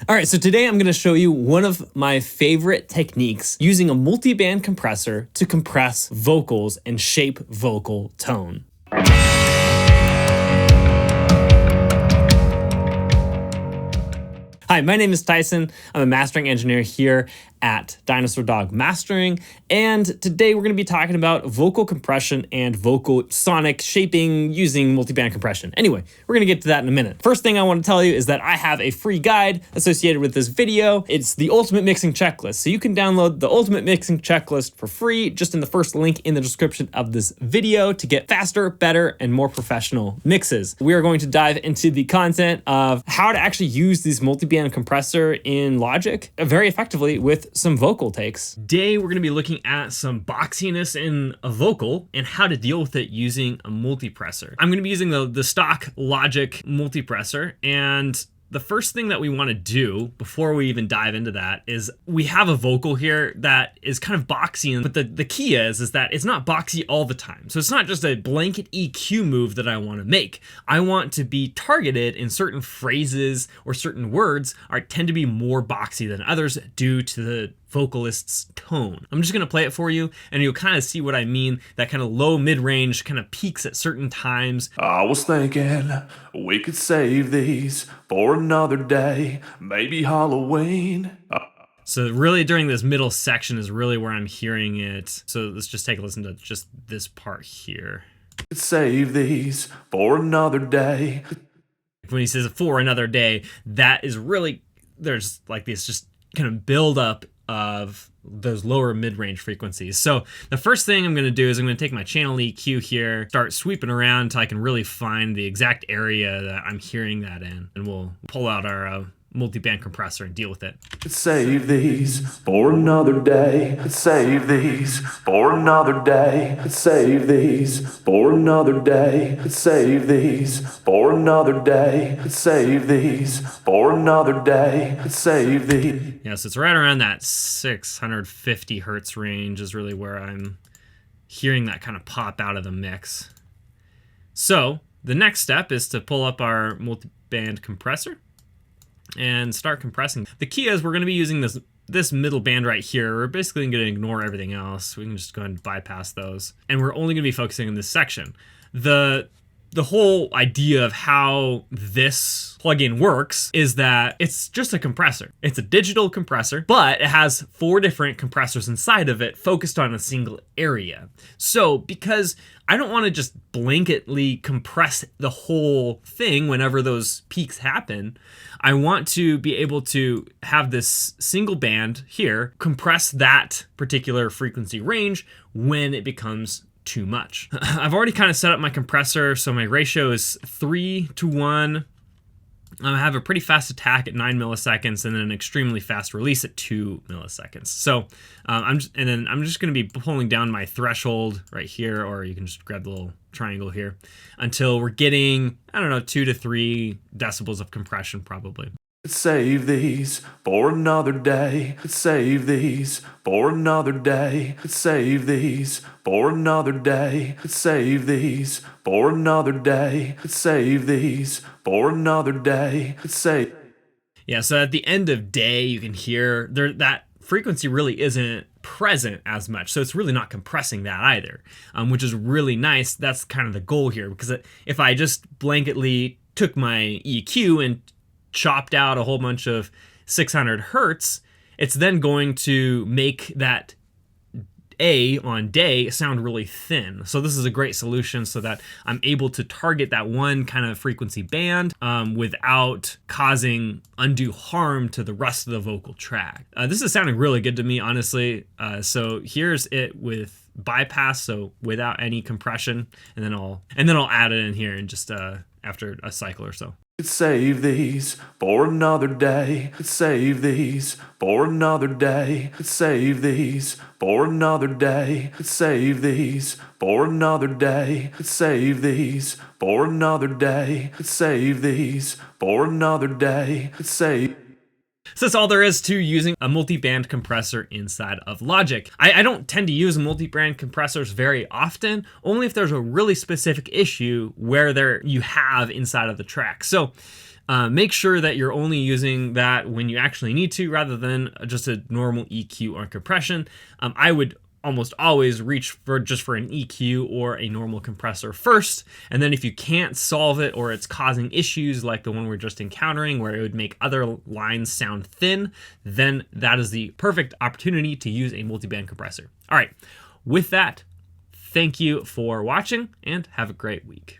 All right, so today I'm going to show you one of my favorite techniques using a multi-band compressor to compress vocals and shape vocal tone. Hi, my name is Tyson. I'm a mastering engineer here at Dinosaur Dog Mastering, and today we're going to be talking about vocal compression and vocal sonic shaping using multiband compression. Anyway, we're going to get to that in a minute. First thing I want to tell you is that I have a free guide associated with this video. It's the Ultimate Mixing Checklist, so you can download the Ultimate Mixing Checklist for free just in the first link in the description of this video to get faster, better, and more professional mixes. We are going to dive into the content of how to actually use this multiband compressor in Logic very effectively with some vocal takes. Today, we're going to be looking at some boxiness in a vocal and how to deal with it using a multipressor. I'm going to be using the stock Logic multipressor, and the first thing that we want to do before we even dive into that is we have a vocal here that is kind of boxy, but the key is that it's not boxy all the time. So it's not just a blanket EQ move that I want to make. I want to be targeted in certain phrases or certain words tend to be more boxy than others due to the vocalist's tone. I'm just going to play it for you and you'll kind of see what I mean. That kind of low mid-range kind of peaks at certain times. I was thinking we could save these for another day, maybe Halloween. So really during this middle section is really where I'm hearing it. So let's just take a listen to just this part here. Save these for another day. When he says for another day, that is really, there's like this just kind of build up of those lower mid-range frequencies. So the first thing I'm going to do is I'm going to take my channel EQ here, start sweeping around until I can really find the exact area that I'm hearing that in, and we'll pull out our multi-band compressor and deal with it. Save these for another day. Save these for another day. Save these for another day. Save these for another day. Save these for another day. Save these. Yeah, so it's right around that 650 hertz range is really where I'm hearing that kind of pop out of the mix. So the next step is to pull up our multi-band compressor and start compressing. The key is we're going to be using this middle band right here. We're basically going to ignore everything else. We can just go ahead and bypass those. And we're only going to be focusing on this section. The whole idea of how this plugin works is that it's just a compressor. It's a digital compressor, but it has 4 different compressors inside of it focused on a single area. So because I don't want to just blanketly compress the whole thing whenever those peaks happen, I want to be able to have this single band here compress that particular frequency range when it becomes too much. I've already kind of set up my compressor, so my ratio is 3:1. I have a pretty fast attack at 9 milliseconds and then an extremely fast release at 2 milliseconds. So I'm just going to be pulling down my threshold right here, or you can just grab the little triangle here until we're getting, I don't know, 2 to 3 decibels of compression probably. Save these for another day. Save these for another day. Save these for another day. Save these for another day. Save these for another day. Save. Yeah, so at the end of day, you can hear that frequency really isn't present as much. So it's really not compressing that either, which is really nice. That's kind of the goal here, because if I just blanketly took my EQ and chopped out a whole bunch of 600 hertz, it's then going to make that A on day sound really thin. So this is a great solution so that I'm able to target that one kind of frequency band without causing undue harm to the rest of the vocal track. This is sounding really good to me, honestly. So here's it with bypass, so without any compression, and then I'll add it in here in just after a cycle or so. Save these for another day. Save these for another day. Save these for another day. Save these for another day. Save these for another day. Save these for another day. Save. So that's all there is to using a multi-band compressor inside of Logic. I don't tend to use multi-band compressors very often, only if there's a really specific issue where you have inside of the track. So Make sure that you're only using that when you actually need to, rather than just a normal EQ or compression. I would almost always reach for just for an EQ or a normal compressor first, and then if you can't solve it or it's causing issues like the one we're just encountering where it would make other lines sound thin, then that is the perfect opportunity to use a multiband compressor. All right, with that, thank you for watching and have a great week.